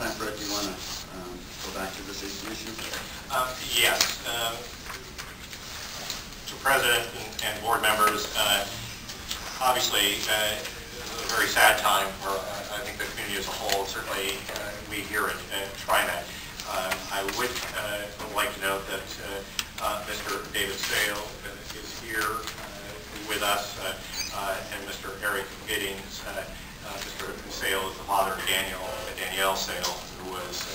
time, Brett, do you want to go back to this issue? Yes. To President and board members, obviously a very sad time for I think the community as a whole. Certainly we here at TriMet. I would like to note that Mr. David Sale is here with us, and Mr. Eric Giddings. Mr. Sale is the father of Danielle Sale, who was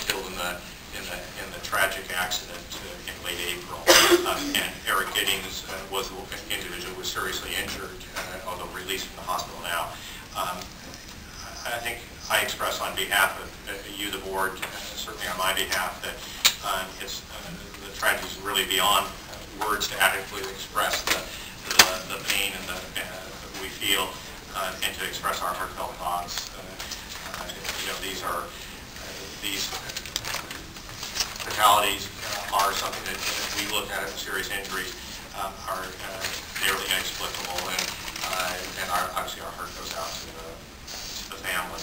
killed in the tragic accident in late April. And Eric Giddings was an individual who was seriously injured, although released from the hospital now. I think I express on behalf of you, the board, certainly on my behalf, that the tragedy is really beyond words to adequately express the pain and that we feel, and to express our heartfelt thoughts. These fatalities are something that we look at as serious injuries are nearly inexplicable, and obviously our heart goes out to the family.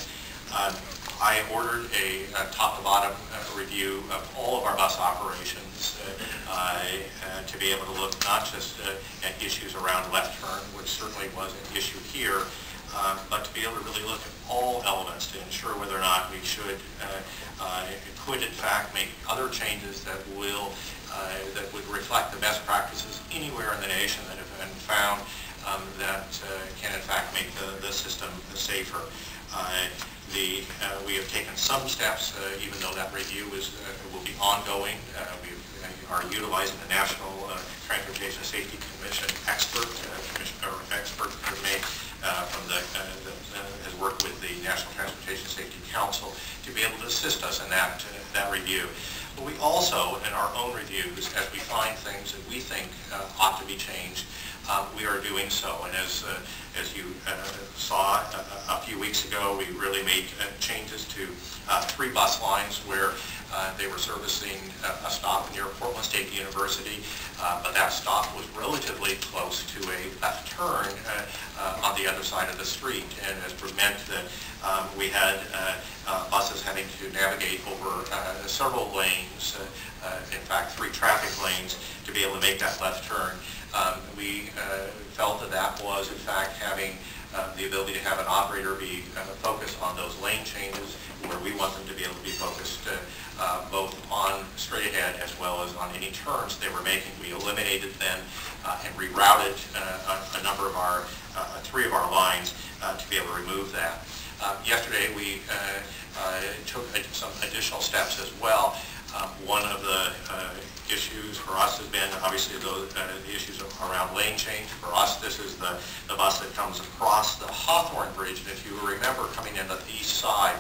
I ordered a top-to-bottom review of all of our bus operations to be able to look not just at issues around left turn, which certainly was an issue here, but to be able to really look at all elements to ensure whether or not we could in fact make other changes that would reflect the best practices anywhere in the nation that have been found that can in fact make the system safer. We have taken some steps, even though that review will be ongoing. We are utilizing the National Transportation Safety Commission expert, expert May, has worked with the National Transportation Safety Council to be able to assist us in that review. But we also, in our own reviews, as we find things that we think ought to be changed, we are doing so. And as you saw a few weeks ago, we really made changes to 3 bus lines where they were servicing a stop near Portland State University, but that stop was relatively close to a left turn on the other side of the street, and it meant that we had buses having to navigate over several lanes, in fact 3 traffic lanes, to be able to make that left turn. We felt that was in fact having the ability to have an operator be focused on those lane changes where we want them to be able to be focused both on straight ahead as well as on any turns they were making. We eliminated them and rerouted a number of our 3 of our lines to be able to remove that. Yesterday we took some additional steps as well. One of the issues for us has been obviously the issues around lane change. For us, this is the bus that comes across the Hawthorne Bridge, and if you remember coming in the east side,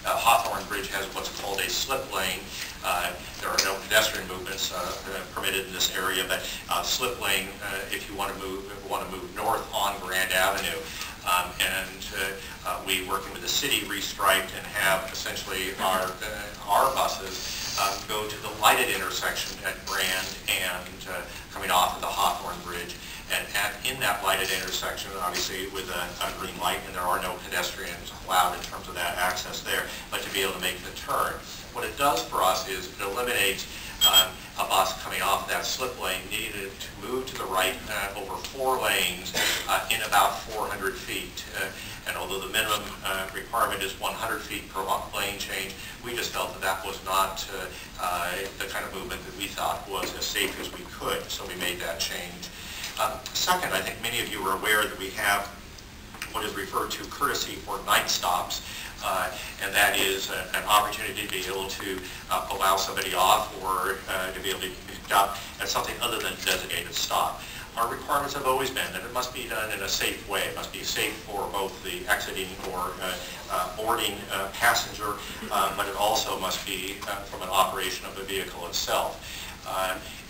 Hawthorne Bridge has what's called a slip lane. There are no pedestrian movements permitted in this area, but slip lane if you want to move north on Grand Avenue. We, working with the city, restriped and have essentially our buses go to the lighted intersection at Grand and coming off of the Hawthorne Bridge. And in that lighted intersection, obviously with a green light, and there are no pedestrians allowed in terms of that access there, but to be able to make the turn. What it does for us is it eliminates a bus coming off that slip lane needed to move to the right over 4 lanes in about 400 feet. And although the minimum requirement is 100 feet per lane change, we just felt that was not the kind of movement that we thought was as safe as we could, so we made that change. Second, I think many of you are aware that we have what is referred to courtesy for night stops, and that is an opportunity to be able to allow somebody off or to be able to stop at something other than a designated stop. Our requirements have always been that it must be done in a safe way. It must be safe for both the exiting or boarding passenger, but it also must be from an operation of the vehicle itself.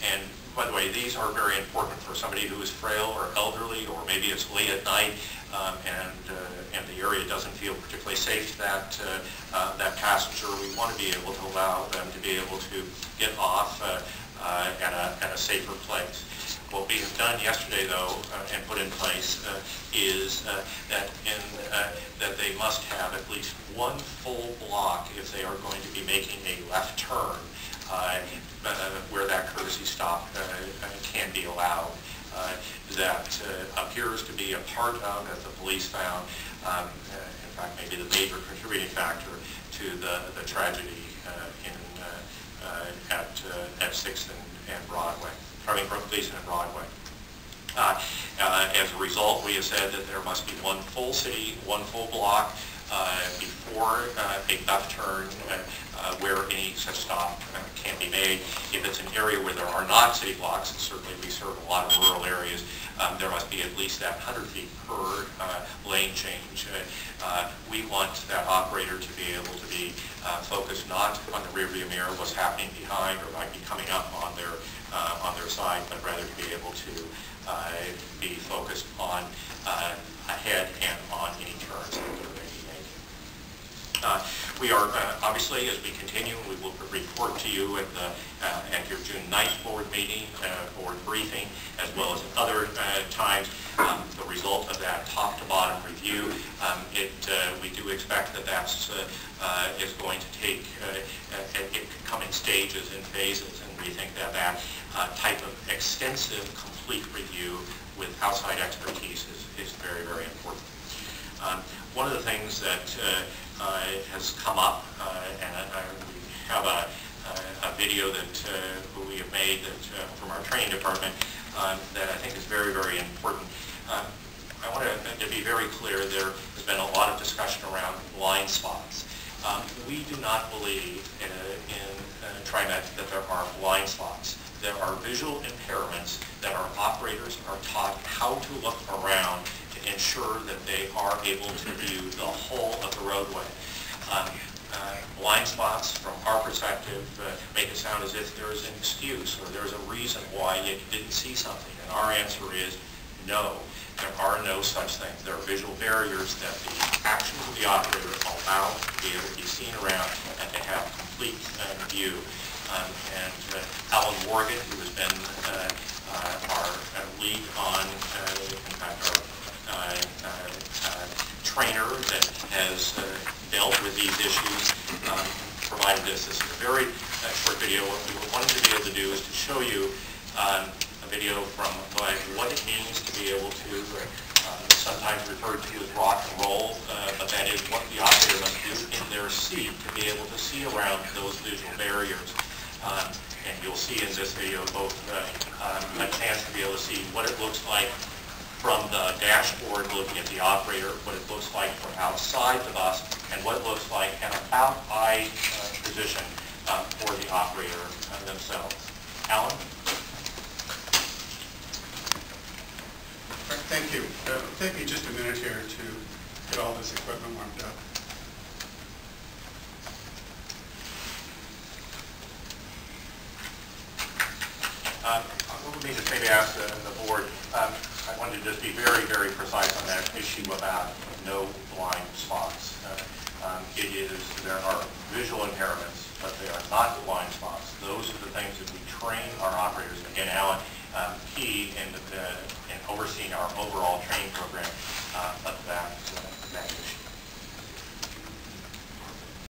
And by the way, these are very important for somebody who is frail or elderly, or maybe it's late at night and the area doesn't feel particularly safe to that passenger. We want to be able to allow them to be able to get off at a safer place. What we have done yesterday, though, and put in place is that they must have at least one full block if they are going to be making a left turn where that courtesy stop can be allowed. That appears to be a part of, as the police found, in fact maybe the major contributing factor to the tragedy at 6th and Broadway, Gleason and Broadway. As a result, we have said that there must be one full city, one full block before a left turn where any such stop can be made. If it's an area where there are not city blocks, and certainly we serve a lot of rural areas, there must be at least that 100 feet per lane change. We want that operator to be able to be focused not on the rearview mirror, what's happening behind or might be coming up on their side, but rather to be able to be focused on ahead and on any turns that they may be making. We are obviously, as we continue, we will report to you at your June 9th board meeting, board briefing, as well as at other times, the result of that top-to-bottom review. We do expect that is going to take, it can come in stages and phases, and we think that type of extensive, complete review with outside expertise is very, very important. One of the things that has come up, and we have a video that we have made from our training department that I think is very, very important. I want to be very clear, there has been a lot of discussion around blind spots. We do not believe in TriMet that there are blind spots. There are visual impairments that our operators are taught how to look around to ensure that they are able to view the whole of the roadway. Blind spots, from our perspective, make it sound as if there is an excuse or there's a reason why you didn't see something. And our answer is no. There are no such things. There are visual barriers that the actions of the operator allow to be able to be seen around and to have complete view. Alan Morgan, who has been our lead on, in fact, our trainer that has dealt with these issues, provided this. This is a very short video. What we wanted to be able to do is to show you a video from what it means to be able to, sometimes referred to as rock and roll, but that is what the operator must do in their seat to be able to see around those visual barriers. And you'll see in this video both a chance to be able to see what it looks like from the dashboard looking at the operator, what it looks like from outside the bus, and what it looks like in about eye position for the operator themselves. Alan? Thank you. It'll take me just a minute here to get all this equipment warmed up. Let me just maybe ask the board, I wanted to just be very, very precise on that issue about no blind spots. There are visual impairments, but they are not blind spots. Those are the things that we train